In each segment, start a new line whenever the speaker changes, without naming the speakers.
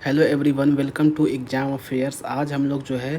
Hello everyone, welcome to exam affairs. आज हम लोग जो है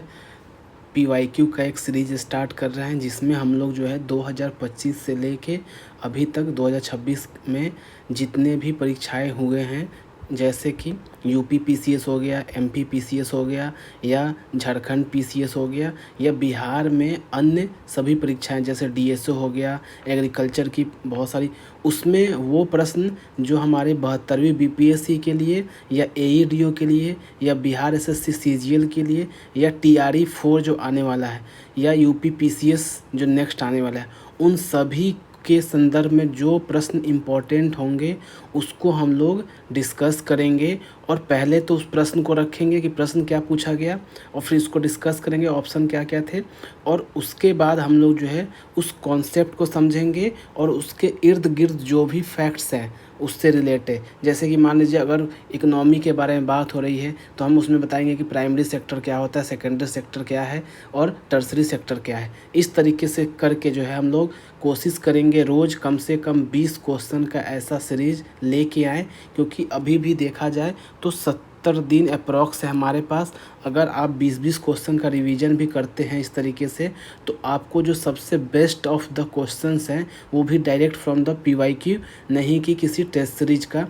पीवाईक्यू का एक सीरीज़ स्टार्ट कर रहे हैं, जिसमें हम लोग जो है 2025 से लेके अभी तक 2026 में जितने भी परीक्षाएं हुए हैं, जैसे कि यूपी पीसीएस हो गया, एमपी पीसीएस हो गया, या झारखंड पीसीएस हो गया, या बिहार में अन्य सभी परीक्षाएं जैसे डीएसओ हो गया, एग्रीकल्चर की बहुत सारी, उसमें वो प्रश्न जो हमारे 72वीं बीपीएससी के लिए, या एईडीओ के लिए, या बिहार एसएससी सीजीएल के लिए, या टीआरई 4 जो आने वाला है, या यूपी पीसीएस जो नेक्स्ट आने वाला है, उन सभी के संदर्भ में जो प्रश्न इम्पोर्टेंट होंगे उसको हम लोग डिस्कस करेंगे। और पहले तो उस प्रश्न को रखेंगे कि प्रश्न क्या पूछा गया, और फिर इसको डिस्कस करेंगे ऑप्शन क्या क्या थे, और उसके बाद हम लोग जो है उस कॉन्सेप्ट को समझेंगे और उसके इर्द गिर्द जो भी फैक्ट्स हैं उससे रिलेटेड। जैसे कि मान लीजिए अगर इकोनॉमी के बारे में बात हो रही है तो हम उसमें बताएंगे कि प्राइमरी सेक्टर क्या होता है, सेकेंडरी सेक्टर क्या है, और टर्सरी सेक्टर क्या है। इस तरीके से करके जो है हम लोग कोशिश करेंगे रोज़ कम से कम 20 क्वेश्चन का ऐसा सीरीज लेके आएँ, क्योंकि अभी भी देखा जाए तो 70 दिन अप्रॉक्स है हमारे पास। अगर आप 20-20 क्वेश्चन का रिवीजन भी करते हैं इस तरीके से, तो आपको जो सबसे बेस्ट ऑफ द क्वेश्चंस हैं वो भी डायरेक्ट फ्रॉम द पीवाईक्यू, नहीं कि किसी टेस्ट सीरीज का,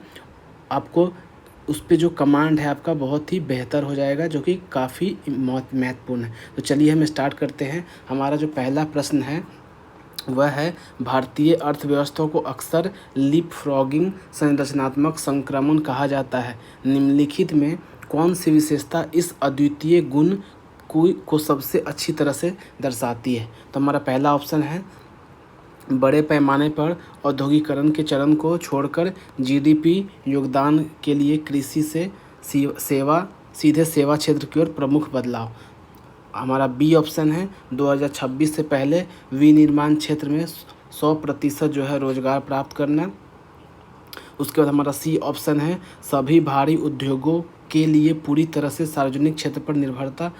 आपको उस पे जो कमांड है आपका बहुत ही बेहतर हो जाएगा, जो कि काफ़ी महत्वपूर्ण है। तो चलिए हम स्टार्ट करते हैं। हमारा जो पहला प्रश्न है वह है, भारतीय अर्थव्यवस्था को अक्सर लीपफ्रॉगिंग संरचनात्मक संक्रमण कहा जाता है। निम्नलिखित में कौन सी विशेषता इस अद्वितीय गुण को सबसे अच्छी तरह से दर्शाती है? तो हमारा पहला ऑप्शन है, बड़े पैमाने पर औद्योगिकरण के चरण को छोड़कर जीडीपी योगदान के लिए कृषि से सीधे सेवा क्षेत्र की ओर प्रमुख बदलाव। हमारा बी ऑप्शन है, 2026 से पहले विनिर्माण क्षेत्र में 100% जो है रोजगार प्राप्त करना। उसके बाद हमारा सी ऑप्शन है, सभी भारी उद्योगों के लिए पूरी तरह से सार्वजनिक क्षेत्र पर निर्भरता।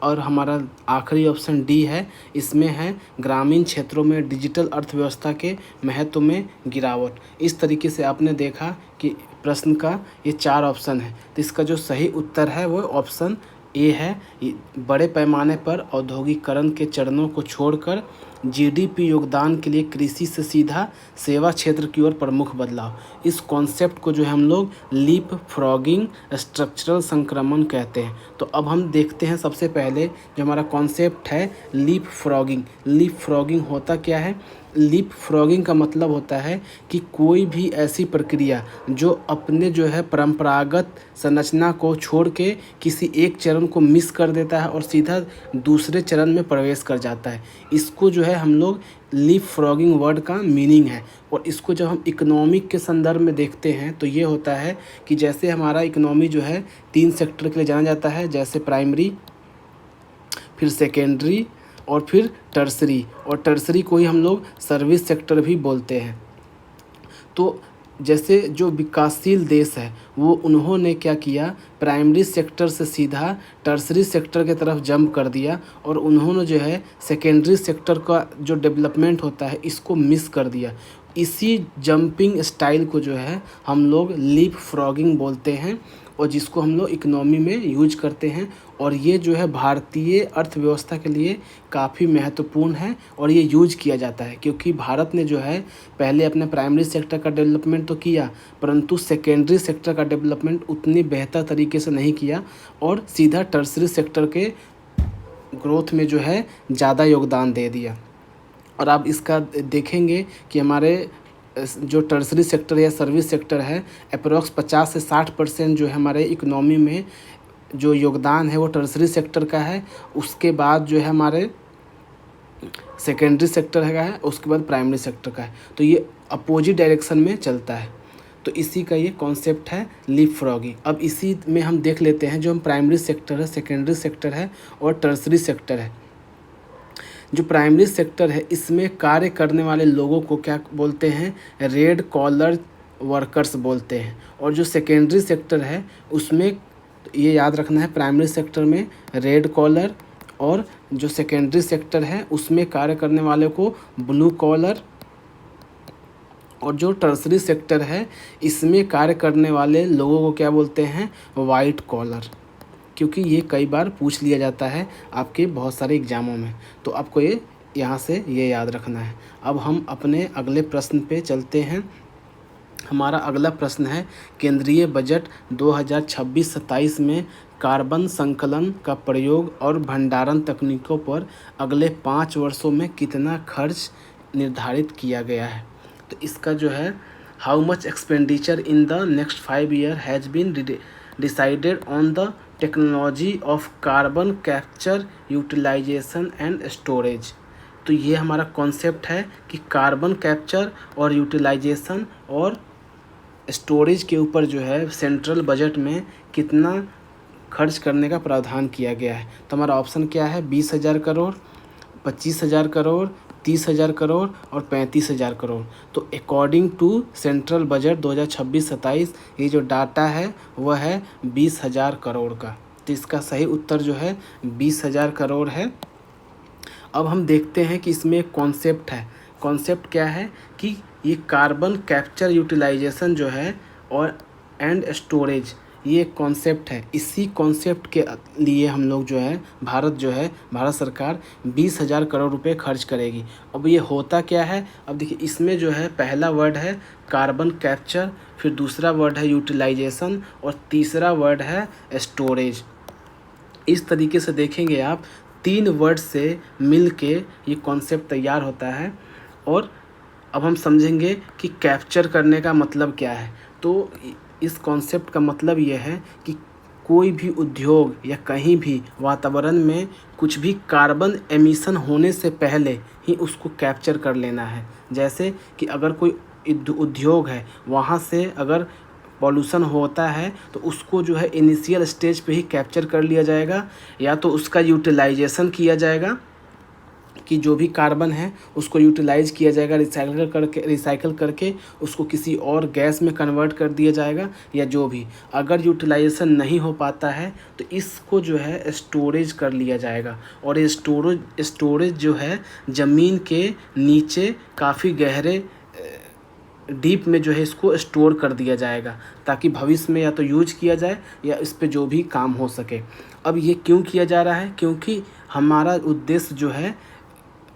और हमारा आखिरी ऑप्शन डी है, इसमें है ग्रामीण क्षेत्रों में डिजिटल अर्थव्यवस्था के महत्व में गिरावट। इस तरीके से आपने देखा कि प्रश्न का ये 4 ऑप्शन है, तो इसका जो सही उत्तर है वो ऑप्शन ए है। बड़े पैमाने पर औद्योगिकरण के चरणों को छोड़कर जीडीपी योगदान के लिए कृषि से सीधा सेवा क्षेत्र की ओर प्रमुख बदलाव। इस कॉन्सेप्ट को जो है हम लोग लीप फ्रॉगिंग स्ट्रक्चरल संक्रमण कहते हैं। तो अब हम देखते हैं सबसे पहले जो हमारा कॉन्सेप्ट है लीप फ्रॉगिंग। लीप फ्रॉगिंग होता क्या है? लीप फ्रॉगिंग का मतलब होता है कि कोई भी ऐसी प्रक्रिया जो अपने जो है परंपरागत संरचना को छोड़ के किसी एक चरण को मिस कर देता है और सीधा दूसरे चरण में प्रवेश कर जाता है, इसको जो है हम लोग लीप फ्रॉगिंग वर्ड का मीनिंग है। और इसको जब हम इकोनॉमिक के संदर्भ में देखते हैं तो ये होता है कि जैसे हमारा इकोनॉमी जो है 3 सेक्टर के लिए जाना जाता है, जैसे प्राइमरी, फिर सेकेंडरी, और फिर टर्सरी। और टर्सरी को ही हम लोग सर्विस सेक्टर भी बोलते हैं। तो जैसे जो विकासशील देश है वो उन्होंने क्या किया, प्राइमरी सेक्टर से सीधा टर्सरी सेक्टर की तरफ जंप कर दिया, और उन्होंने जो है सेकेंडरी सेक्टर का जो डेवलपमेंट होता है इसको मिस कर दिया। इसी जंपिंग स्टाइल को जो है हम लोग लीप फ्रॉगिंग बोलते हैं, और जिसको हम लोग इकोनॉमी में यूज करते हैं। और ये जो है भारतीय अर्थव्यवस्था के लिए काफ़ी महत्वपूर्ण है और ये यूज किया जाता है, क्योंकि भारत ने जो है पहले अपने प्राइमरी सेक्टर का डेवलपमेंट तो किया, परंतु सेकेंडरी सेक्टर का डेवलपमेंट उतनी बेहतर तरीके से नहीं किया, और सीधा टर्सरी सेक्टर के ग्रोथ में जो है ज़्यादा योगदान दे दिया। और आप इसका देखेंगे कि हमारे जो टर्सरी सेक्टर या सर्विस सेक्टर है, अप्रॉक्स 50 से 60% जो है हमारे इकोनॉमी में जो योगदान है वो टर्सरी सेक्टर का है। उसके बाद जो है हमारे सेकेंडरी सेक्टर है, उसके बाद प्राइमरी सेक्टर का है। तो ये अपोजिट डायरेक्शन में चलता है। तो इसी का ये कॉन्सेप्ट है लीप फ्रॉगिंग। अब इसी में हम देख लेते हैं जो हम प्राइमरी सेक्टर है, सेकेंडरी सेक्टर है और टर्सरी सेक्टर है। जो प्राइमरी सेक्टर है इसमें कार्य करने वाले लोगों को क्या बोलते हैं, रेड कॉलर वर्कर्स बोलते हैं। और जो सेकेंडरी सेक्टर है उसमें ये याद रखना है, प्राइमरी सेक्टर में रेड कॉलर, और जो सेकेंडरी सेक्टर है उसमें कार्य करने वाले को ब्लू कॉलर और जो टर्सरी सेक्टर है इसमें कार्य करने वाले लोगों को क्या बोलते हैं, वाइट कॉलर, क्योंकि ये कई बार पूछ लिया जाता है आपके बहुत सारे एग्ज़ामों में, तो आपको ये यहाँ से ये याद रखना है। अब हम अपने अगले प्रश्न पे चलते हैं। हमारा अगला प्रश्न है, केंद्रीय बजट 2026-27 में कार्बन संकलन का प्रयोग और भंडारण तकनीकों पर अगले 5 वर्षों में कितना खर्च निर्धारित किया गया है। तो इसका जो है, how much expenditure in the next 5 year has been decided on the technology of carbon capture utilisation and storage. तो ये हमारा कॉन्सेप्ट है कि कार्बन कैप्चर और यूटिलाइजेशन और स्टोरेज के ऊपर जो है सेंट्रल बजट में कितना खर्च करने का प्रावधान किया गया है। तो हमारा ऑप्शन क्या है, 20,000 करोड़, 25,000 करोड़, 30,000 करोड़ और 35,000 करोड़। तो अकॉर्डिंग टू सेंट्रल बजट 2026-27 ये जो डाटा है वह है 20,000 करोड़ का। तो इसका सही उत्तर जो है 20,000 करोड़ है। अब हम देखते हैं कि इसमें एक कॉन्सेप्ट है। कॉन्सेप्ट क्या है कि ये कार्बन कैप्चर यूटिलाइजेशन जो है और एंड स्टोरेज, ये एक कॉन्सेप्ट है। इसी कॉन्सेप्ट के लिए हम लोग जो है भारत सरकार 20,000 करोड़ रुपए खर्च करेगी। अब ये होता क्या है, अब देखिए इसमें जो है पहला वर्ड है कार्बन कैप्चर, फिर दूसरा वर्ड है यूटिलाइजेशन और तीसरा वर्ड है स्टोरेज। इस तरीके से देखेंगे आप 3 वर्ड से मिल के ये कॉन्सेप्ट तैयार होता है। और अब हम समझेंगे कि कैप्चर करने का मतलब क्या है। तो इस कॉन्सेप्ट का मतलब ये है कि कोई भी उद्योग या कहीं भी वातावरण में कुछ भी कार्बन एमिशन होने से पहले ही उसको कैप्चर कर लेना है। जैसे कि अगर कोई उद्योग है, वहाँ से अगर पॉल्यूशन होता है तो उसको जो है इनिशियल स्टेज पे ही कैप्चर कर लिया जाएगा, या तो उसका यूटिलाइजेशन किया जाएगा कि जो भी कार्बन है उसको यूटिलाइज किया जाएगा, रिसाइकल करके उसको किसी और गैस में कन्वर्ट कर दिया जाएगा, या जो भी अगर यूटिलाइजेशन नहीं हो पाता है तो इसको जो है स्टोरेज कर लिया जाएगा। और ये स्टोरेज जो है ज़मीन के नीचे काफ़ी गहरे डीप में जो है इसको स्टोर कर दिया जाएगा, ताकि भविष्य में या तो यूज किया जाए या इस पे जो भी काम हो सके। अब ये क्यों किया जा रहा है, क्योंकि हमारा उद्देश्य जो है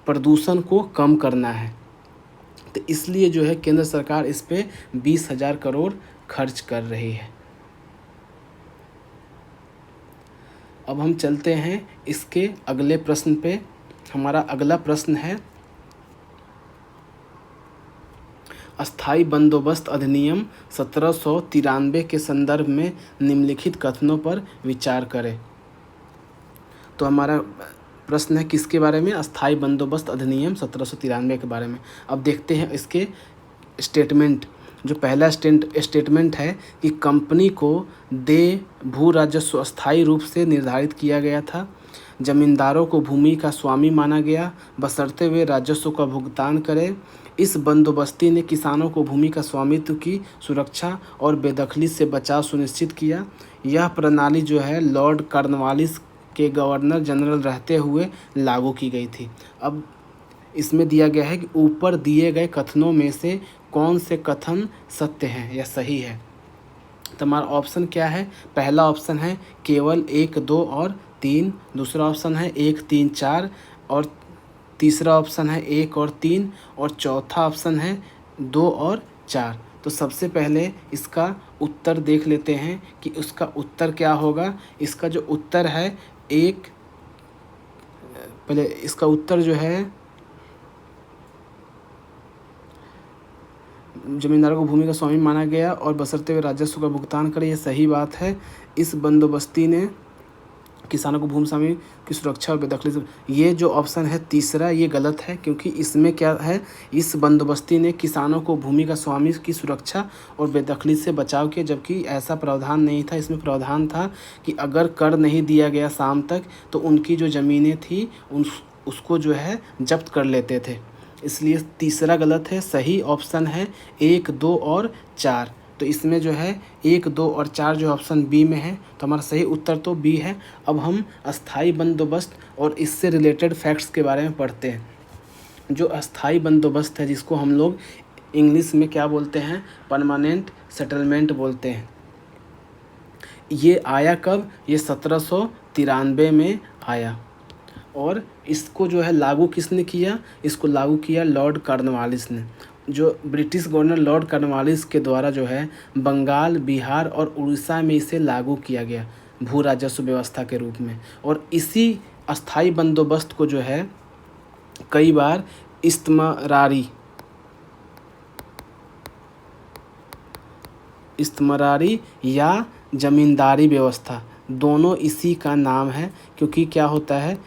प्रदूषण को कम करना है। तो इसलिए जो है केंद्र सरकार इस पे 20,000 करोड़ खर्च कर रही है। अब हम चलते हैं इसके अगले प्रश्न पे। हमारा अगला प्रश्न है, अस्थाई बंदोबस्त अधिनियम 1793 के संदर्भ में निम्नलिखित कथनों पर विचार करें। तो हमारा प्रश्न है किसके बारे में, अस्थाई बंदोबस्त अधिनियम 1793 के बारे में। अब देखते हैं इसके स्टेटमेंट। जो पहला स्टेटमेंट है कि कंपनी को देय भू राजस्व अस्थायी रूप से निर्धारित किया गया था। जमींदारों को भूमि का स्वामी माना गया, बशर्ते वे राजस्व का भुगतान करें। इस बंदोबस्ती ने किसानों को भूमि का स्वामित्व की सुरक्षा और बेदखली से बचाव सुनिश्चित किया। यह प्रणाली जो है लॉर्ड कॉर्नवालिस के गवर्नर जनरल रहते हुए लागू की गई थी। अब इसमें दिया गया है कि ऊपर दिए गए कथनों में से कौन से कथन सत्य हैं या सही है। तो हमारा ऑप्शन क्या है, पहला ऑप्शन है केवल 1, 2 और 3, दूसरा ऑप्शन है 1, 3, 4 और तीसरा ऑप्शन है 1 और 3 और चौथा ऑप्शन है 2 और 4। तो सबसे पहले इसका उत्तर देख लेते हैं कि उसका उत्तर क्या होगा। इसका जो उत्तर है पहले इसका उत्तर जो है जमींदारों को भूमि का स्वामी माना गया और बशर्ते हुए राजस्व का भुगतान करे, ये सही बात है। इस बंदोबस्ती ने किसानों को भूमि स्वामी की सुरक्षा और बेदखली से, ये जो ऑप्शन है तीसरा ये गलत है, क्योंकि इसमें क्या है, इस बंदोबस्ती ने किसानों को भूमि का स्वामी की सुरक्षा और बेदखली से बचाव किया, जबकि ऐसा प्रावधान नहीं था। इसमें प्रावधान था कि अगर कर नहीं दिया गया शाम तक तो उनकी जो ज़मीनें थी उसको जो है जब्त कर लेते थे। इसलिए तीसरा गलत है। सही ऑप्शन है 1, 2 और 4। तो इसमें जो है 1, 2 और 4 जो ऑप्शन बी में है, तो हमारा सही उत्तर तो बी है। अब हम अस्थाई बंदोबस्त और इससे रिलेटेड फैक्ट्स के बारे में पढ़ते हैं। जो अस्थाई बंदोबस्त है, जिसको हम लोग इंग्लिश में क्या बोलते हैं, परमानेंट सेटलमेंट बोलते हैं। ये आया कब, ये 1793 में आया। और इसको जो है लागू किसने किया, इसको लागू किया लॉर्ड कॉर्नवालिस ने। जो ब्रिटिश गवर्नर लॉर्ड कॉर्नवालिस के द्वारा जो है बंगाल, बिहार और उड़ीसा में इसे लागू किया गया भू राजस्व व्यवस्था के रूप में। और इसी अस्थाई बंदोबस्त को जो है कई बार इस्तमरारी या ज़मींदारी व्यवस्था, दोनों इसी का नाम है। क्योंकि क्या होता है,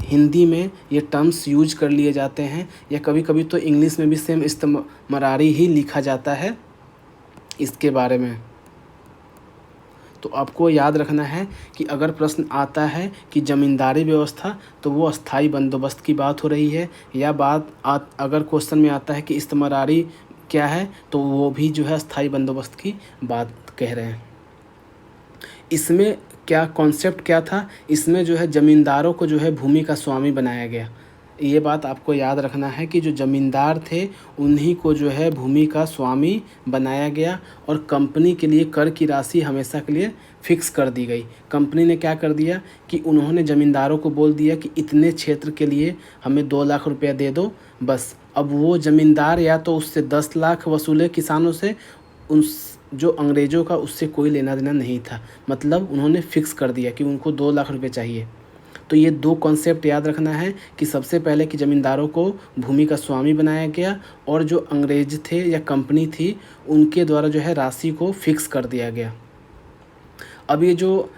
हिंदी में ये टर्म्स यूज कर लिए जाते हैं, या कभी कभी तो इंग्लिश में भी सेम इस्तमरारी ही लिखा जाता है इसके बारे में। तो आपको याद रखना है कि अगर प्रश्न आता है कि ज़मींदारी व्यवस्था, तो वो अस्थाई बंदोबस्त की बात हो रही है, या अगर क्वेश्चन में आता है कि इस्तमरारी क्या है, तो वो भी जो है अस्थाई बंदोबस्त की बात कह रहे हैं। इसमें क्या कॉन्सेप्ट क्या था, इसमें जो है ज़मींदारों को जो है भूमि का स्वामी बनाया गया। ये बात आपको याद रखना है कि जो ज़मींदार थे उन्हीं को जो है भूमि का स्वामी बनाया गया, और कंपनी के लिए कर की राशि हमेशा के लिए फिक्स कर दी गई। कंपनी ने क्या कर दिया कि उन्होंने ज़मींदारों को बोल दिया कि इतने क्षेत्र के लिए हमें 2 लाख रुपया दे दो बस। अब वो ज़मींदार या तो उससे 10 लाख वसूले किसानों से, उस जो अंग्रेज़ों का उससे कोई लेना देना नहीं था। मतलब उन्होंने फिक्स कर दिया कि उनको 2 लाख रुपये चाहिए। तो ये 2 कॉन्सेप्ट याद रखना है कि सबसे पहले कि ज़मींदारों को भूमि का स्वामी बनाया गया, और जो अंग्रेज थे या कंपनी थी उनके द्वारा जो है राशि को फिक्स कर दिया गया। अब ये जो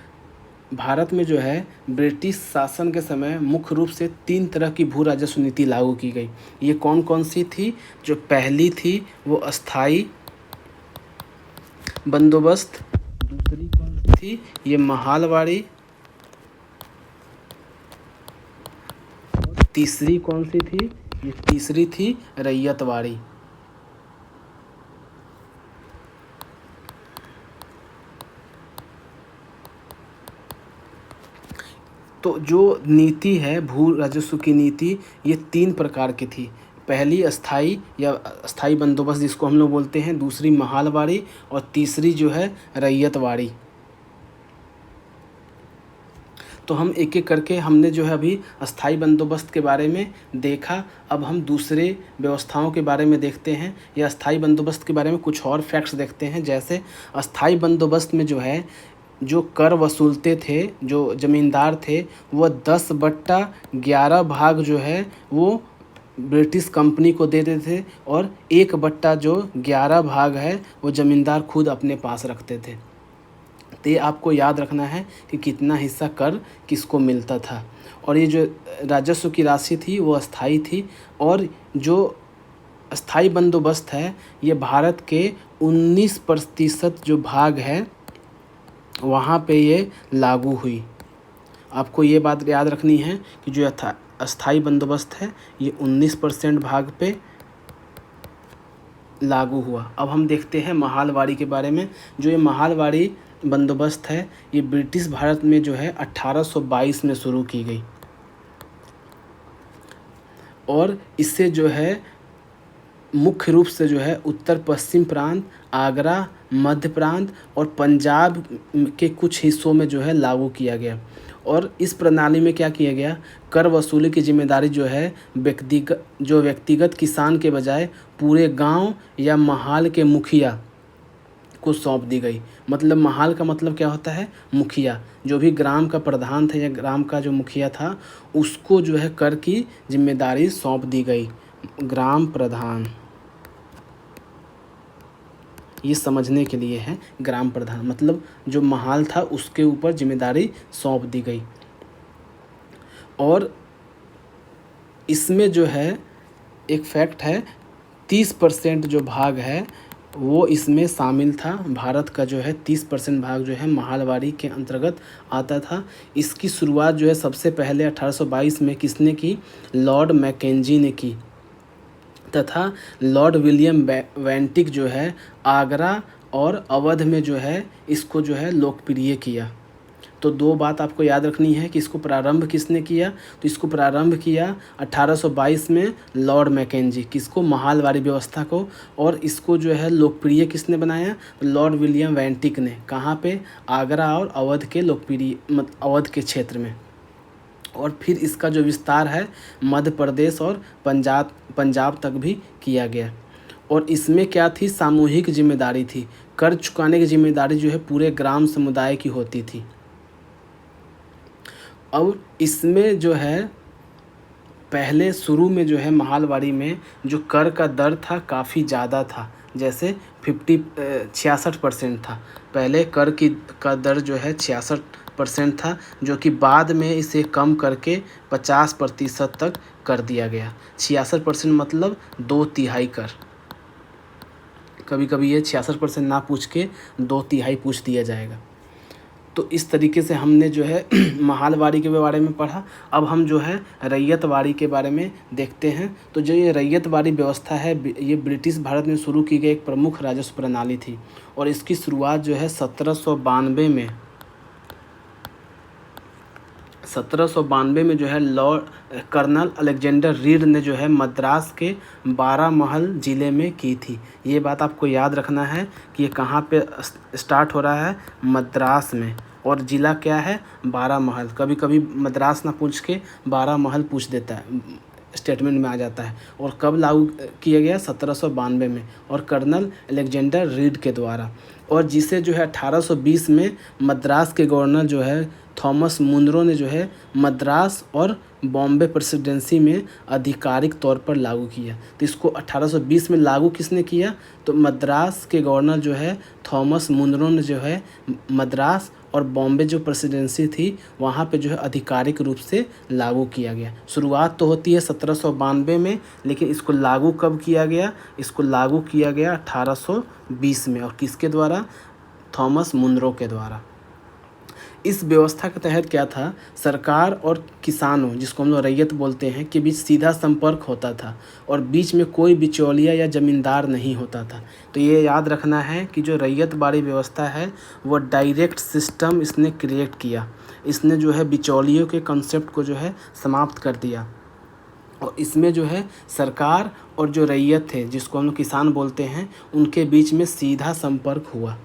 भारत में जो है ब्रिटिश शासन के समय मुख्य रूप से 3 तरह की भू राजस्व नीति लागू की गई। ये कौन कौन सी थी? जो पहली थी वो अस्थाई बंदोबस्त, दूसरी कौन सी थी, ये महालवाड़ी, और तीसरी कौन सी थी, ये तीसरी थी रैयतवाड़ी। तो जो नीति है भू राजस्व की नीति, ये 3 प्रकार की थी। पहली अस्थाई या अस्थाई बंदोबस्त जिसको हम लोग बोलते हैं, दूसरी महालवाड़ी, और तीसरी जो है रैयतवाड़ी। तो हम एक एक करके हमने जो है अभी अस्थाई बंदोबस्त के बारे में देखा। अब हम दूसरे व्यवस्थाओं के बारे में देखते हैं, या अस्थाई बंदोबस्त के बारे में कुछ और फैक्ट्स देखते हैं। जैसे अस्थाई बंदोबस्त में जो है जो कर वसूलते थे, जो ज़मींदार थे, वह 10/11 भाग जो है वो ब्रिटिश कंपनी को दे देते थे, और 1/11 भाग है वो ज़मींदार खुद अपने पास रखते थे। तो ये आपको याद रखना है कि कितना हिस्सा कर किसको मिलता था। और ये जो राजस्व की राशि थी वो अस्थाई थी, और जो अस्थाई बंदोबस्त है ये भारत के 19% जो भाग है वहाँ पे ये लागू हुई। आपको ये बात याद रखनी है कि जो अस्थाई बंदोबस्त है ये 19% भाग पे लागू हुआ। अब हम देखते हैं महालवाड़ी के बारे में। जो ये महालवाड़ी बंदोबस्त है ये ब्रिटिश भारत में जो है 1822 में शुरू की गई, और इससे जो है मुख्य रूप से जो है उत्तर पश्चिम प्रांत, आगरा, मध्य प्रांत और पंजाब के कुछ हिस्सों में जो है लागू किया गया। और इस प्रणाली में क्या किया गया, कर वसूली की जिम्मेदारी जो है व्यक्तिगत किसान के बजाय पूरे गांव या महाल के मुखिया को सौंप दी गई। मतलब महाल का मतलब क्या होता है, मुखिया। जो भी ग्राम का प्रधान था या ग्राम का जो मुखिया था उसको जो है कर की जिम्मेदारी सौंप दी गई। ग्राम प्रधान, ये समझने के लिए है, ग्राम प्रधान मतलब जो महाल था उसके ऊपर जिम्मेदारी सौंप दी गई। और इसमें जो है एक फैक्ट है, 30% जो भाग है वो इसमें शामिल था। भारत का जो है 30% भाग जो है महालवाड़ी के अंतर्गत आता था। इसकी शुरुआत जो है सबसे पहले 1822 में किसने की, लॉर्ड मैकेंजी ने की, तथा लॉर्ड विलियम बेंटिक जो है आगरा और अवध में जो है इसको जो है लोकप्रिय किया। तो दो बात आपको याद रखनी है कि इसको प्रारंभ किसने किया। तो इसको प्रारंभ किया 1822 में लॉर्ड मैकेंजी, किसको, महालवाड़ी व्यवस्था को। और इसको जो है लोकप्रिय किसने बनाया, तो लॉर्ड विलियम वेंटिक ने। कहाँ पे, आगरा और अवध के लोकप्रिय अवध के क्षेत्र में। और फिर इसका जो विस्तार है मध्य प्रदेश और पंजाब तक भी किया गया। और इसमें क्या थी, सामूहिक जिम्मेदारी थी। कर चुकाने की जिम्मेदारी जो है पूरे ग्राम समुदाय की होती थी। और इसमें जो है पहले शुरू में जो है महालवाड़ी में जो कर का दर था काफ़ी ज़्यादा था, जैसे 66% था। पहले कर का दर जो है 66% था, जो कि बाद में इसे कम करके 50% तक कर दिया गया। 66% मतलब 2/3 कर। कभी कभी ये 66% ना पूछ के 2/3 पूछ दिया जाएगा। तो इस तरीके से हमने जो है महालवाड़ी के बारे में पढ़ा। अब हम जो है रैयतवाड़ी के बारे में देखते हैं। तो जो ये रैयतवाड़ी व्यवस्था है, ये ब्रिटिश भारत में शुरू की गई एक प्रमुख राजस्व प्रणाली थी। और इसकी शुरुआत जो है 1792 में 1792 में जो है लॉर्ड कर्नल अलेक्जेंडर रीड ने जो है मद्रास के बारामहल ज़िले में की थी। ये बात आपको याद रखना है कि ये कहाँ पे स्टार्ट हो रहा है, मद्रास में। और ज़िला क्या है, बारामहल। कभी कभी मद्रास ना पूछ के बारामहल पूछ देता है, स्टेटमेंट में आ जाता है। और कब लागू किया गया, 1792 में, और कर्नल अलेक्जेंडर रीड के द्वारा। और जिसे जो है 1820 में मद्रास के गवर्नर जो है थॉमस मुनरो ने जो है मद्रास और बॉम्बे प्रेसिडेंसी में आधिकारिक तौर पर लागू किया। तो इसको 1820 में लागू किसने किया, तो मद्रास के गवर्नर जो है थॉमस मुनरो ने जो है मद्रास और बॉम्बे जो प्रेसिडेंसी थी वहाँ पे जो है आधिकारिक रूप से लागू किया गया। शुरुआत तो होती है 1792 में, लेकिन इसको लागू कब किया गया, इसको लागू किया गया 1820 में। और किसके द्वारा, थॉमस मुनरो के द्वारा। इस व्यवस्था के तहत क्या था, सरकार और किसानों, जिसको हम लोग रैयत बोलते हैं, के बीच सीधा संपर्क होता था और बीच में कोई बिचौलिया या ज़मींदार नहीं होता था। तो ये याद रखना है कि जो रैयतवाड़ी व्यवस्था है वो डायरेक्ट सिस्टम इसने क्रिएट किया। इसने जो है बिचौलियों के कंसेप्ट को जो है समाप्त कर दिया। और इसमें जो है सरकार और जो रैयत थे, जिसको हम लोग किसान बोलते हैं, उनके बीच में सीधा संपर्क हुआ।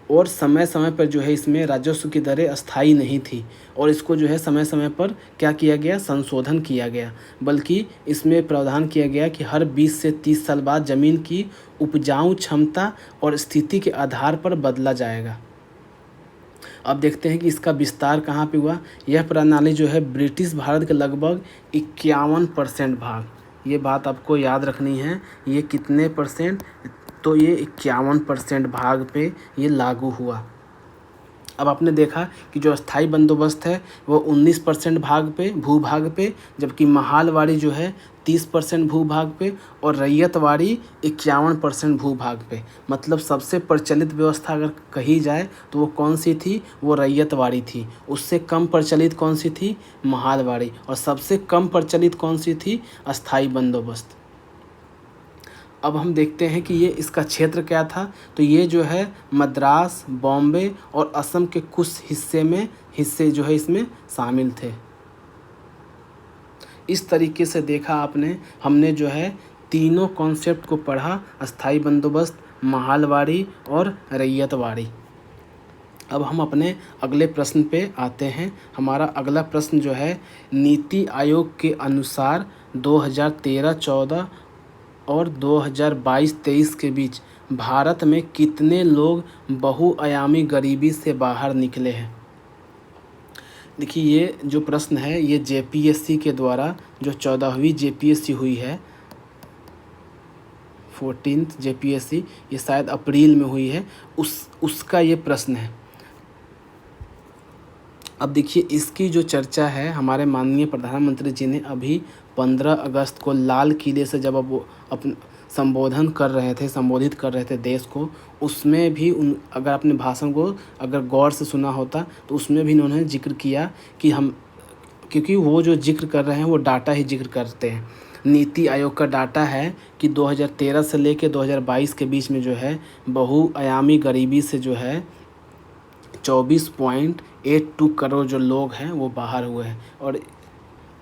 और समय समय पर जो है इसमें राजस्व की दरें अस्थायी नहीं थी। और इसको जो है समय समय पर क्या किया गया, संशोधन किया गया। बल्कि इसमें प्रावधान किया गया कि हर 20 से 30 साल बाद ज़मीन की उपजाऊ क्षमता और स्थिति के आधार पर बदला जाएगा। अब देखते हैं कि इसका विस्तार कहाँ पे हुआ। यह प्रणाली जो है ब्रिटिश भारत के लगभग 51% भाग, ये बात आपको याद रखनी है, ये कितने परसेंट, तो ये 51% भाग पे ये लागू हुआ। अब आपने देखा कि जो अस्थाई बंदोबस्त है वो 19% भाग पे, भूभाग पे, जबकि महालवाड़ी जो है 30% भूभाग पे और रैयतवाड़ी 51% भूभाग पे। मतलब सबसे प्रचलित व्यवस्था अगर कही जाए तो वो कौन सी थी, वो रैयतवाड़ी थी। उससे कम प्रचलित कौन सी थी, महालवाड़ी। और सबसे कम प्रचलित कौन सी थी, अस्थाई बंदोबस्त। अब हम देखते हैं कि ये इसका क्षेत्र क्या था। तो ये जो है मद्रास, बॉम्बे और असम के कुछ हिस्से जो है इसमें शामिल थे। इस तरीके से देखा आपने, हमने जो है तीनों कॉन्सेप्ट को पढ़ा, अस्थाई बंदोबस्त, महालवाड़ी और रैयतवाड़ी। अब हम अपने अगले प्रश्न पे आते हैं। हमारा अगला प्रश्न जो है, नीति आयोग के अनुसार 2013-14 और 2022-23 के बीच भारत में कितने लोग बहुआयामी गरीबी से बाहर निकले हैं। देखिए, ये जो प्रश्न है ये जेपीएससी के द्वारा, जो 14वीं जेपीएससी हुई है, 14th जेपीएससी, ये शायद अप्रैल में हुई है, उसका ये प्रश्न है। अब देखिए, इसकी जो चर्चा है, हमारे माननीय प्रधानमंत्री जी ने अभी 15 अगस्त को लाल किले से जब वो अपन संबोधित कर रहे थे देश को, उसमें भी अगर आपने भाषण को अगर गौर से सुना होता तो उसमें भी इन्होंने जिक्र किया कि क्योंकि वो जो जिक्र कर रहे हैं वो डाटा ही जिक्र करते हैं। नीति आयोग का डाटा है कि 2013 से लेकर 2022 के बीच में जो है बहुआयामी गरीबी से जो है 24.82 करोड़ जो लोग हैं वो बाहर हुए हैं। और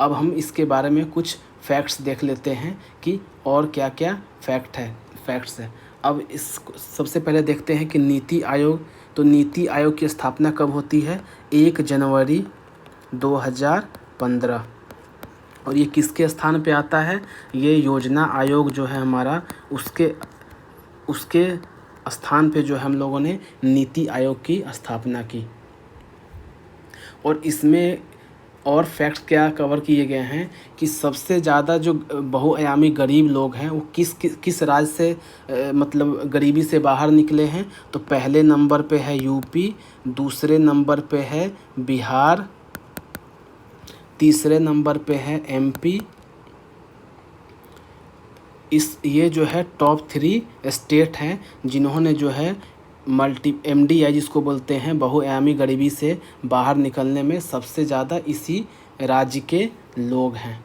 अब हम इसके बारे में कुछ फैक्ट्स देख लेते हैं कि और क्या क्या फैक्ट्स है। अब इस सबसे पहले देखते हैं कि नीति आयोग। तो नीति आयोग की स्थापना कब होती है? 1 जनवरी 2015। और ये किसके स्थान पे आता है? ये योजना आयोग जो है हमारा, उसके स्थान पे जो है हम लोगों ने नीति आयोग की स्थापना की। और इसमें और फैक्ट्स क्या कवर किए गए हैं कि सबसे ज़्यादा जो बहुआयामी गरीब लोग हैं वो किस राज्य से मतलब गरीबी से बाहर निकले हैं। तो पहले नंबर पे है यूपी, दूसरे नंबर पे है बिहार, तीसरे नंबर पे है एमपी। ये जो है टॉप 3 स्टेट हैं जिन्होंने जो है MDI जिसको बोलते हैं बहुआयामी गरीबी से बाहर निकलने में सबसे ज़्यादा इसी राज्य के लोग हैं।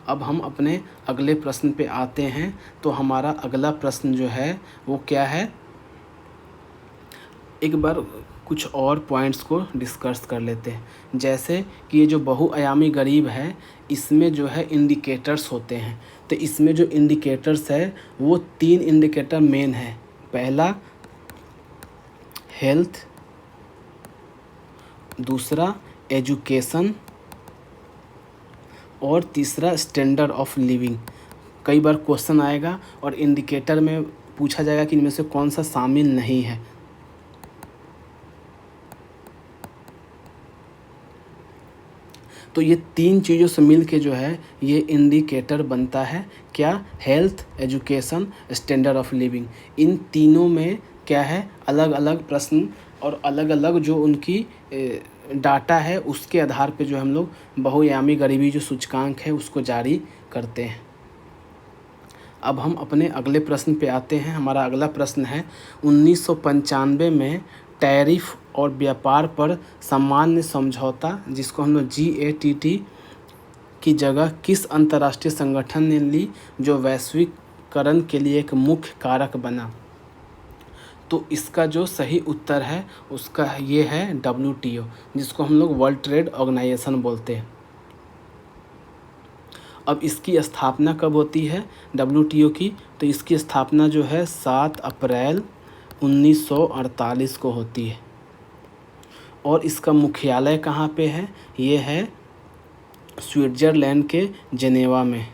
अब हम अपने अगले प्रश्न पे आते हैं। तो हमारा अगला प्रश्न जो है वो क्या है? एक बार कुछ और पॉइंट्स को डिस्कस कर लेते हैं। जैसे कि ये जो बहुआयामी गरीब है इसमें जो है इंडिकेटर्स होते हैं। तो इसमें जो इंडिकेटर्स है वो 3 इंडिकेटर मेन है। पहला हेल्थ, दूसरा एजुकेशन और तीसरा स्टैंडर्ड ऑफ लिविंग। कई बार क्वेश्चन आएगा और इंडिकेटर में पूछा जाएगा कि इनमें से कौन सा शामिल नहीं है। तो ये 3 चीज़ों से मिल के जो है ये इंडिकेटर बनता है। क्या? Health, education, standard of living. इन तीनों में क्या है? अलग अलग प्रश्न और अलग अलग जो उनकी डाटा है उसके आधार पे जो हम लोग बहुआयामी गरीबी जो सूचकांक है उसको जारी करते हैं। अब हम अपने अगले प्रश्न पे आते हैं। हमारा अगला प्रश्न है 1995 में टैरिफ और व्यापार पर सामान्य समझौता जिसको हम लोग GATT की जगह किस अंतर्राष्ट्रीय संगठन ने ली जो वैश्वीकरण के लिए एक मुख्य कारक बना? तो इसका जो सही उत्तर है उसका ये है WTO जिसको हम लोग वर्ल्ड ट्रेड ऑर्गेनाइजेशन बोलते हैं। अब इसकी स्थापना कब होती है WTO की? तो इसकी स्थापना जो है 7 अप्रैल 1948 को होती है। और इसका मुख्यालय कहाँ पे है? ये है स्विट्ज़रलैंड के जेनेवा में।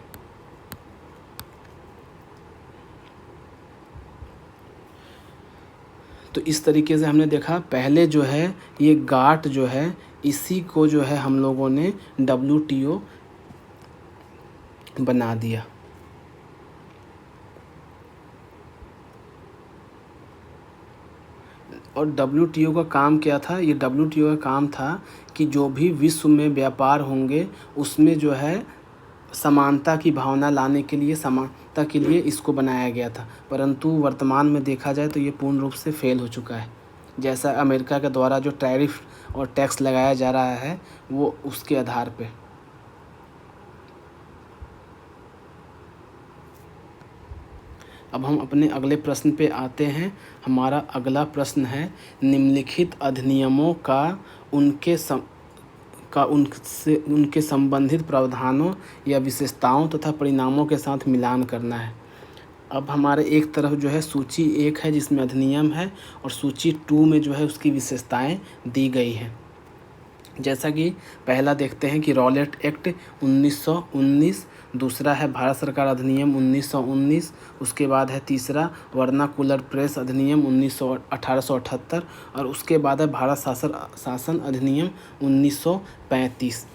तो इस तरीके से हमने देखा पहले जो है ये गाट जो है इसी को जो है हम लोगों ने WTO बना दिया। और WTO का काम क्या था? ये WTO का काम था कि जो भी विश्व में व्यापार होंगे उसमें जो है समानता की भावना लाने के लिए, समानता के लिए इसको बनाया गया था। परंतु वर्तमान में देखा जाए तो ये पूर्ण रूप से फेल हो चुका है। जैसा अमेरिका के द्वारा जो टैरिफ और टैक्स लगाया जा रहा है वो उसके आधार पे। अब हम अपने अगले प्रश्न पे आते हैं। हमारा अगला प्रश्न है निम्नलिखित अधिनियमों का उनके संबंधित प्रावधानों या विशेषताओं तथा परिणामों के साथ मिलान करना है। अब हमारे एक तरफ जो है सूची 1 है जिसमें अधिनियम है और सूची 2 में जो है उसकी विशेषताएं दी गई हैं। जैसा कि पहला देखते हैं कि रॉलेट एक्ट 1919, दूसरा है भारत सरकार अधिनियम 1919, उसके बाद है तीसरा वर्नाकुलर प्रेस अधिनियम 1878 और उसके बाद है भारत शासन अधिनियम 1935।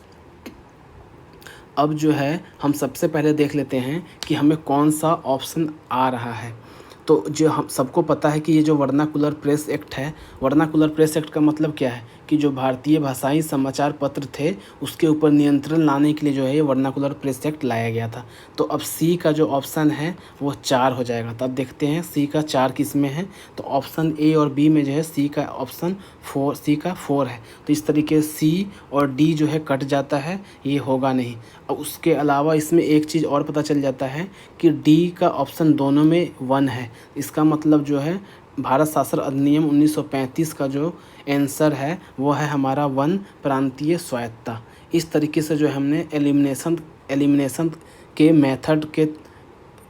अब जो है हम सबसे पहले देख लेते हैं कि हमें कौन सा ऑप्शन आ रहा है। तो जो हम सबको पता है कि ये जो वर्नाकुलर प्रेस एक्ट है, वर्नाकुलर प्रेस एक्ट का मतलब क्या है कि जो भारतीय भाषाई समाचार पत्र थे उसके ऊपर नियंत्रण लाने के लिए जो है ये वर्नाकुलर प्रेस एक्ट लाया गया था। तो अब सी का जो ऑप्शन है वो 4 हो जाएगा। तो अब देखते हैं सी का 4 किस में है। तो ऑप्शन ए और बी में जो है सी का ऑप्शन 4, सी का 4 है। तो इस तरीके से सी और डी जो है कट जाता है, ये होगा नहीं। और उसके अलावा इसमें एक चीज़ और पता चल जाता है कि डी का ऑप्शन दोनों में 1 है। इसका मतलब जो है भारत शासन अधिनियम 1935 का जो आंसर है वो है हमारा वन प्रांतीय स्वायत्तता। इस तरीके से जो हमने एलिमिनेशन के मेथड के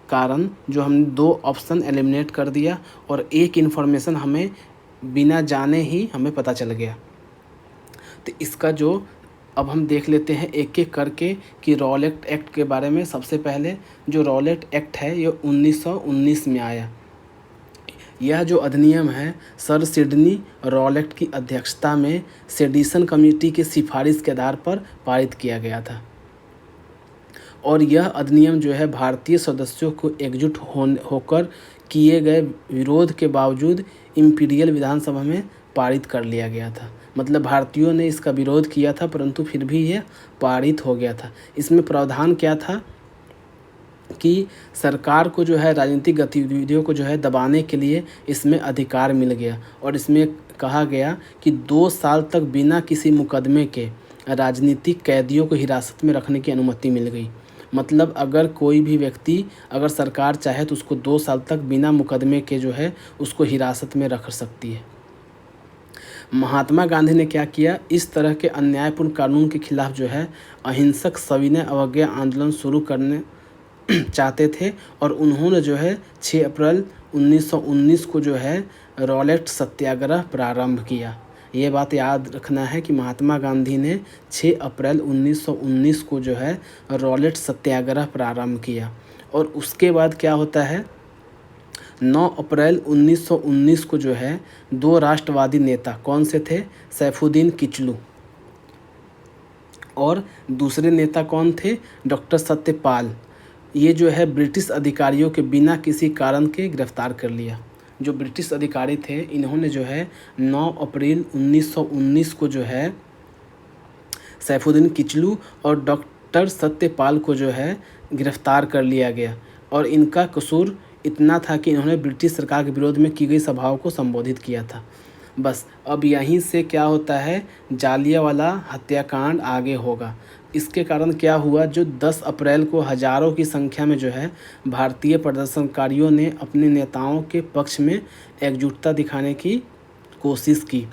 कारण जो हमने 2 ऑप्शन एलिमिनेट कर दिया और एक इन्फॉर्मेशन हमें बिना जाने ही हमें पता चल गया। तो इसका जो अब हम देख लेते हैं एक एक करके कि रॉलेट एक्ट के बारे में। सबसे पहले जो रॉलेट एक्ट है ये 1919 में आया। यह जो अधिनियम है सर सिडनी रॉलेट की अध्यक्षता में सेडिशन कमेटी की सिफारिश के आधार पर पारित किया गया था और यह अधिनियम जो है भारतीय सदस्यों को एकजुट होकर किए गए विरोध के बावजूद इम्पीरियल विधानसभा में पारित कर लिया गया था। मतलब भारतीयों ने इसका विरोध किया था परंतु फिर भी यह पारित हो गया था। इसमें प्रावधान क्या था कि सरकार को जो है राजनीतिक गतिविधियों को जो है दबाने के लिए इसमें अधिकार मिल गया और इसमें कहा गया कि 2 साल तक बिना किसी मुकदमे के राजनीतिक कैदियों को हिरासत में रखने की अनुमति मिल गई। मतलब अगर कोई भी व्यक्ति अगर सरकार चाहे तो उसको 2 साल तक बिना मुकदमे के जो है उसको हिरासत में रख सकती है। महात्मा गांधी ने क्या किया, इस तरह के अन्यायपूर्ण कानून के खिलाफ जो है अहिंसक सविनय अवज्ञा आंदोलन शुरू करने चाहते थे और उन्होंने जो है 6 अप्रैल 1919 को जो है रॉलेट सत्याग्रह प्रारंभ किया। ये बात याद रखना है कि महात्मा गांधी ने 6 अप्रैल 1919 को जो है रॉलेट सत्याग्रह प्रारंभ किया। और उसके बाद क्या होता है 9 अप्रैल 1919 को जो है 2 राष्ट्रवादी नेता कौन से थे, सैफुद्दीन किचलू और दूसरे नेता कौन थे, डॉक्टर सत्यपाल। ये जो है ब्रिटिश अधिकारियों के बिना किसी कारण के गिरफ्तार कर लिया। जो ब्रिटिश अधिकारी थे इन्होंने जो है 9 अप्रैल 1919 को जो है सैफुद्दीन किचलू और डॉक्टर सत्यपाल को जो है गिरफ्तार कर लिया गया और इनका कसूर इतना था कि इन्होंने ब्रिटिश सरकार के विरोध में की गई सभाओं को संबोधित किया था। बस अब यहीं से क्या होता है, जालियांवाला हत्याकांड आगे होगा। इसके कारण क्या हुआ, जो 10 अप्रैल को हज़ारों की संख्या में जो है भारतीय प्रदर्शनकारियों ने अपने नेताओं के पक्ष में एकजुटता दिखाने की कोशिश की,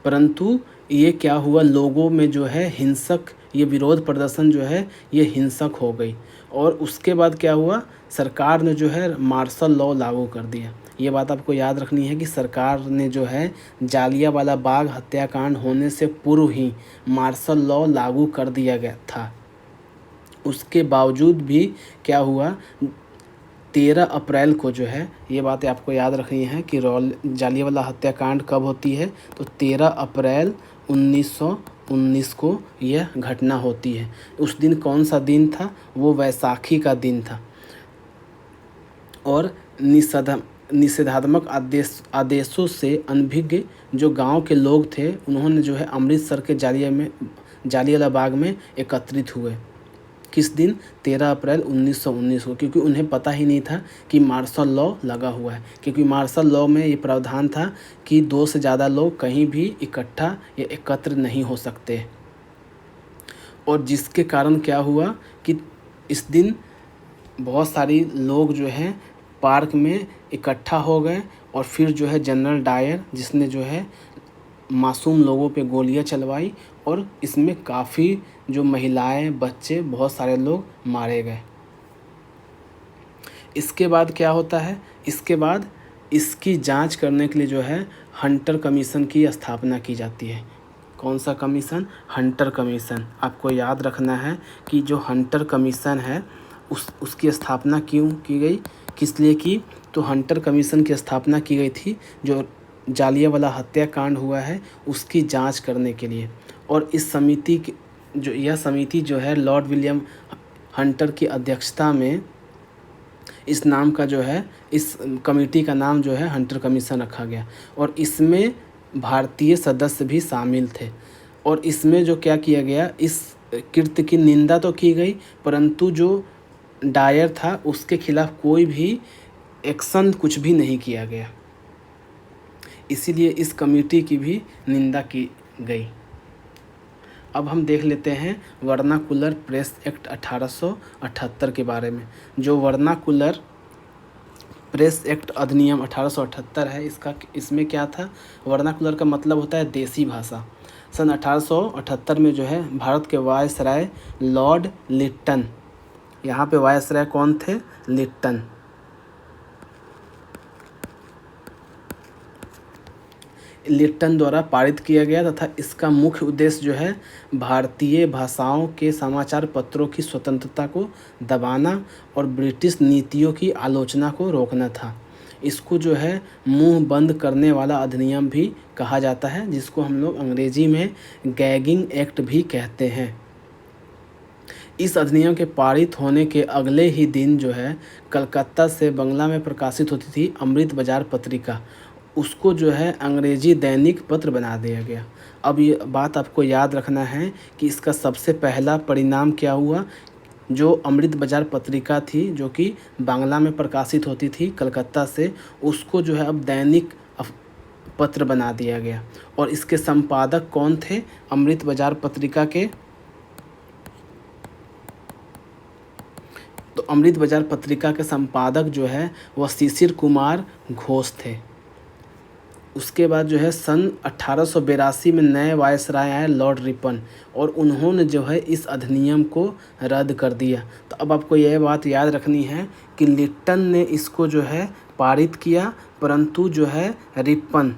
परंतु ये क्या हुआ, लोगों में जो है हिंसक ये विरोध प्रदर्शन जो है ये हिंसक हो गई। और उसके बाद क्या हुआ, सरकार ने जो है मार्शल लॉ लागू कर दिया। ये बात आपको याद रखनी है कि सरकार ने जो है जालियांवाला बाग हत्याकांड होने से पूर्व ही मार्शल लॉ लागू कर दिया गया था। उसके बावजूद भी क्या हुआ, 13 अप्रैल को जो है ये बातें आपको याद रखनी है कि जालियांवाला हत्याकांड कब होती है, तो 13 अप्रैल 1919 को यह घटना होती है। उस दिन कौन सा दिन था, वो वैसाखी का दिन था और निषेधात्मक आदेशों से अनभिज्ञ जो गांव के लोग थे उन्होंने जो है अमृतसर के जालियांवाला बाग में एकत्रित हुए। किस दिन, 13 अप्रैल 1919 को, क्योंकि उन्हें पता ही नहीं था कि मार्शल लॉ लगा हुआ है। क्योंकि मार्शल लॉ में ये प्रावधान था कि 2 से ज़्यादा लोग कहीं भी इकट्ठा या एकत्र नहीं हो सकते। और जिसके कारण क्या हुआ कि इस दिन बहुत सारी लोग जो हैं पार्क में इकट्ठा हो गए और फिर जो है जनरल डायर जिसने जो है मासूम लोगों पे गोलियां चलवाई और इसमें काफ़ी जो महिलाएं, बच्चे, बहुत सारे लोग मारे गए। इसके बाद क्या होता है, इसके बाद इसकी जांच करने के लिए जो है हंटर कमीशन की स्थापना की जाती है। कौन सा कमीशन, हंटर कमीशन। आपको याद रखना है कि जो हंटर कमीशन है उसकी स्थापना क्यों की गई, किस लिए की, तो हंटर कमीशन की स्थापना की गई थी जो जालियांवाला हत्याकांड हुआ है उसकी जांच करने के लिए। और इस समिति की यह समिति जो है लॉर्ड विलियम हंटर की अध्यक्षता में इस नाम का जो है इस कमेटी का नाम जो है हंटर कमीशन रखा गया और इसमें भारतीय सदस्य भी शामिल थे। और इसमें जो क्या किया गया, इस कृत्य की निंदा तो की गई परंतु जो डायर था उसके खिलाफ कोई भी एक्शन कुछ भी नहीं किया गया, इसीलिए इस कमेटी की भी निंदा की गई। अब हम देख लेते हैं वर्नाकुलर प्रेस एक्ट 1878 के बारे में। जो वर्नाकुलर प्रेस एक्ट अधिनियम 1878 है। इसमें क्या था, वर्नाकुलर का मतलब होता है देसी भाषा। सन 1878 में जो है भारत के वायसराय लॉर्ड लिट्टन, यहाँ पे वायसराय कौन थे, लिट्टन, द्वारा पारित किया गया तथा इसका मुख्य उद्देश्य जो है भारतीय भाषाओं के समाचार पत्रों की स्वतंत्रता को दबाना और ब्रिटिश नीतियों की आलोचना को रोकना था। इसको जो है मुंह बंद करने वाला अधिनियम भी कहा जाता है, जिसको हम लोग अंग्रेजी में गैगिंग एक्ट भी कहते हैं। इस अधिनियम के पारित होने के अगले ही दिन जो है कलकत्ता से बंगला में प्रकाशित होती थी अमृत बाजार पत्रिका, उसको जो है अंग्रेजी दैनिक पत्र बना दिया गया। अब ये बात आपको याद रखना है कि इसका सबसे पहला परिणाम क्या हुआ, जो अमृत बाजार पत्रिका थी जो कि बांग्ला में प्रकाशित होती थी कलकत्ता से, उसको जो है अब दैनिक पत्र बना दिया गया। और इसके संपादक कौन थे अमृत बाजार पत्रिका के, तो अमृत बाजार पत्रिका के संपादक जो है वह शिशिर कुमार घोष थे। उसके बाद जो है सन 1882 में नए वायसराय आए लॉर्ड रिपन, और उन्होंने जो है इस अधिनियम को रद्द कर दिया। तो अब आपको यह बात याद रखनी है कि लिट्टन ने इसको जो है पारित किया, परंतु जो है रिपन,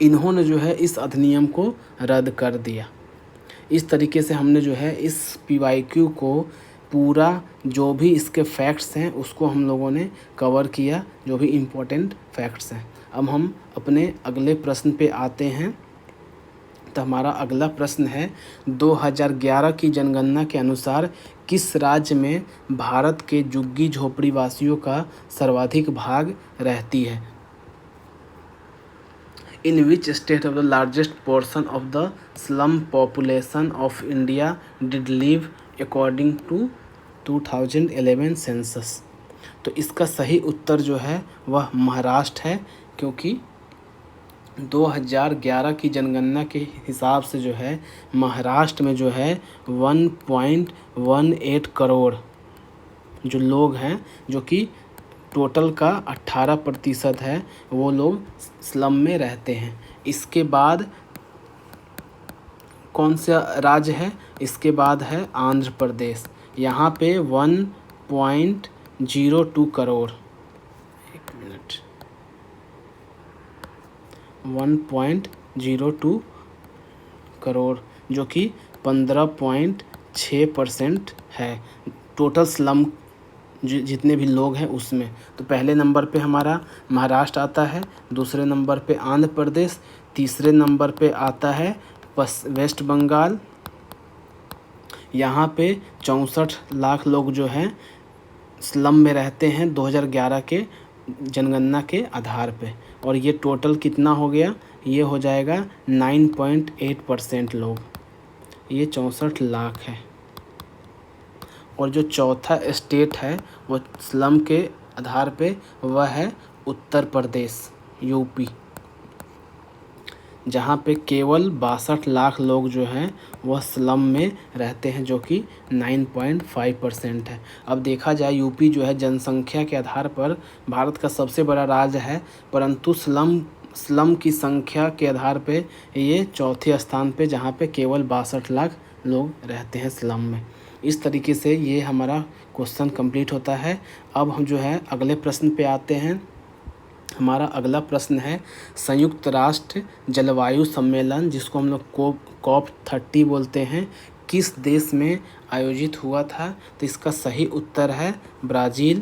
इन्होंने जो है इस अधिनियम को रद्द कर दिया। इस तरीके से हमने जो है इस PYQ को पूरा जो भी इसके फैक्ट्स हैं उसको हम लोगों ने कवर किया, जो भी इम्पोर्टेंट फैक्ट्स हैं। अब हम अपने अगले प्रश्न पे आते हैं। तो हमारा अगला प्रश्न है 2011 की जनगणना के अनुसार किस राज्य में भारत के झुग्गी झोपड़ी वासियों का सर्वाधिक भाग रहती है। In which state of the largest portion of the slum population of India did live according to 2011 census। तो इसका सही उत्तर जो है वह महाराष्ट्र है, क्योंकि 2011 की जनगणना के हिसाब से जो है महाराष्ट्र में जो है 1.18 करोड़ जो लोग हैं, जो कि टोटल का 18% है, वो लोग स्लम में रहते हैं। इसके बाद कौन सा राज्य है, इसके बाद है आंध्र प्रदेश, यहाँ पे 1.02 करोड़, 1.02 करोड़ जो कि 15.6% है टोटल स्लम जितने भी लोग हैं उसमें। तो पहले नंबर पे हमारा महाराष्ट्र आता है, दूसरे नंबर पे आंध्र प्रदेश, तीसरे नंबर पे आता है वेस्ट बंगाल, यहाँ पे 64 लाख लोग जो हैं स्लम में रहते हैं 2011 के जनगणना के आधार पे। और ये टोटल कितना हो गया, ये हो जाएगा 9.8% लोग, ये 64 लाख है। और जो चौथा स्टेट है वो स्लम के आधार पे वह है उत्तर प्रदेश, यूपी, जहाँ पे केवल 62 लाख लोग जो हैं वह स्लम में रहते हैं, जो कि 9.5% है। अब देखा जाए यूपी जो है जनसंख्या के आधार पर भारत का सबसे बड़ा राज्य है, परंतु स्लम की संख्या के आधार पे ये चौथे स्थान पे, जहाँ पे केवल 62 लाख लोग रहते हैं स्लम में। इस तरीके से ये हमारा क्वेश्चन कंप्लीट होता है। अब हम जो है अगले प्रश्न पे आते हैं। हमारा अगला प्रश्न है संयुक्त राष्ट्र जलवायु सम्मेलन, जिसको हम लोग COP30 बोलते हैं, किस देश में आयोजित हुआ था। तो इसका सही उत्तर है ब्राज़ील।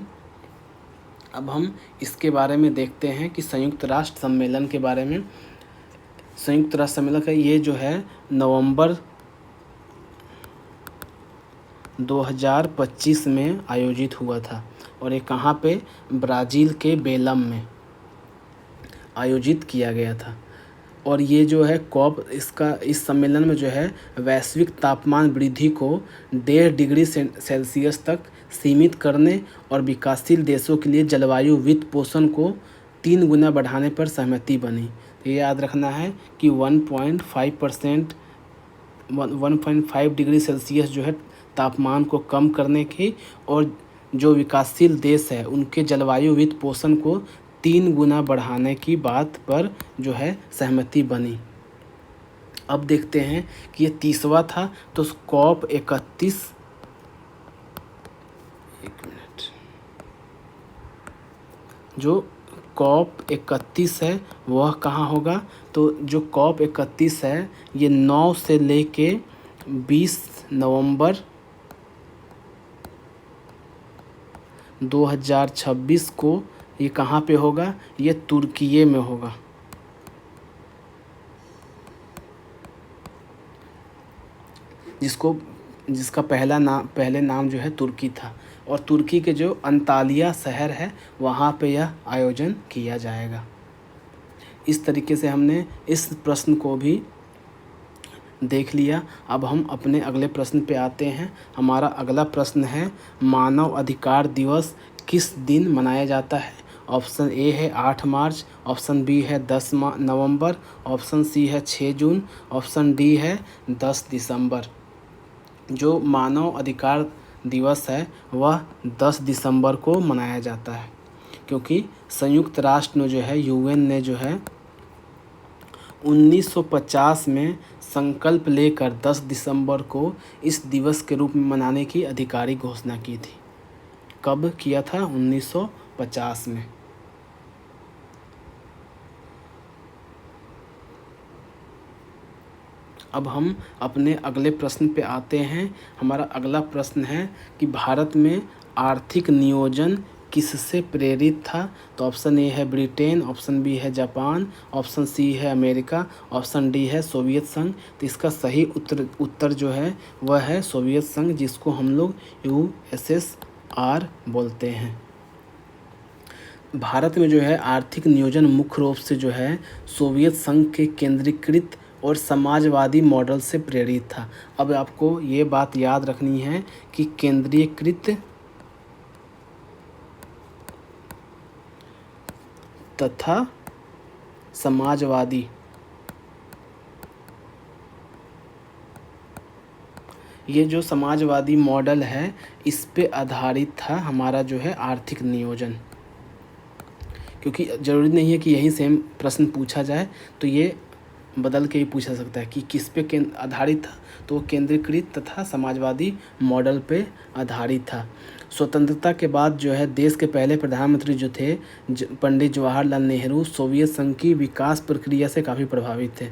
अब हम इसके बारे में देखते हैं कि संयुक्त राष्ट्र सम्मेलन के बारे में। संयुक्त राष्ट्र सम्मेलन का ये जो है नवंबर 2025 में आयोजित हुआ था, और ये कहाँ पे, ब्राज़ील के बेलम में आयोजित किया गया था। और ये जो है इस सम्मेलन में जो है वैश्विक तापमान वृद्धि को 1.5 डिग्री सेल्सियस तक सीमित करने और विकासशील देशों के लिए जलवायु वित्त पोषण को 3 गुना बढ़ाने पर सहमति बनी। तो ये याद रखना है कि 1.5 डिग्री सेल्सियस जो है तापमान को कम करने की और जो विकासशील देश है उनके जलवायु वित्त पोषण को 3 गुना बढ़ाने की बात पर जो है सहमति बनी। अब देखते हैं कि ये 30वां था, तो COP 31, एक मिनट, जो COP 31 है वह कहाँ होगा? तो जो COP 31 है ये 9 से लेके 20 नवंबर 2026 को ये कहाँ पे होगा? ये तुर्की में होगा। जिसका पहले नाम जो है तुर्की था, और तुर्की के जो अंतालिया शहर है वहाँ पे यह आयोजन किया जाएगा। इस तरीके से हमने इस प्रश्न को भी देख लिया। अब हम अपने अगले प्रश्न पे आते हैं। हमारा अगला प्रश्न है, मानव अधिकार दिवस किस दिन मनाया जाता है? ऑप्शन ए है 8 मार्च, ऑप्शन बी है 10 नवंबर, ऑप्शन सी है 6 जून, ऑप्शन डी है 10 दिसंबर। जो मानव अधिकार दिवस है वह 10 दिसंबर को मनाया जाता है, क्योंकि संयुक्त राष्ट्र ने जो है UN ने जो है 1950 में संकल्प लेकर 10 दिसंबर को इस दिवस के रूप में मनाने की आधिकारिक घोषणा की थी। कब किया था? 1950 में। अब हम अपने अगले प्रश्न पे आते हैं। हमारा अगला प्रश्न है कि भारत में आर्थिक नियोजन किससे प्रेरित था? तो ऑप्शन ए है ब्रिटेन, ऑप्शन बी है जापान, ऑप्शन सी है अमेरिका, ऑप्शन डी है सोवियत संघ। तो इसका सही उत्तर जो है वह है सोवियत संघ, जिसको हम लोग USSR बोलते हैं। भारत में जो है आर्थिक नियोजन मुख्य रूप से जो है सोवियत संघ के केंद्रीकृत और समाजवादी मॉडल से प्रेरित था। अब आपको ये बात याद रखनी है कि केंद्रीकृत तथा समाजवादी, ये जो समाजवादी मॉडल है इस पे आधारित था हमारा जो है आर्थिक नियोजन। क्योंकि ज़रूरी नहीं है कि यही सेम प्रश्न पूछा जाए, तो ये बदल के ही पूछा सकता है कि किस पे आधारित था। तो केंद्रीकृत तथा समाजवादी मॉडल पे आधारित था। स्वतंत्रता के बाद जो है देश के पहले प्रधानमंत्री जो थे पंडित जवाहरलाल नेहरू सोवियत संघ की विकास प्रक्रिया से काफ़ी प्रभावित थे,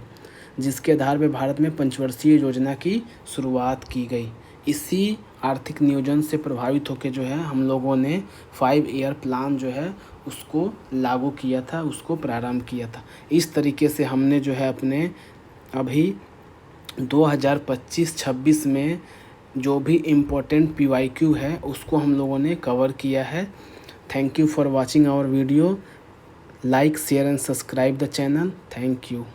जिसके आधार पर भारत में पंचवर्षीय योजना की शुरुआत की गई। इसी आर्थिक नियोजन से प्रभावित होकर जो है हम लोगों ने 5 ईयर प्लान जो है उसको लागू किया था, उसको प्रारंभ किया था। इस तरीके से हमने जो है अपने अभी 2025-26 में जो भी इम्पोर्टेंट PYQ है उसको हम लोगों ने कवर किया है। Thank you for watching our video. Like, share and subscribe the channel. Thank you.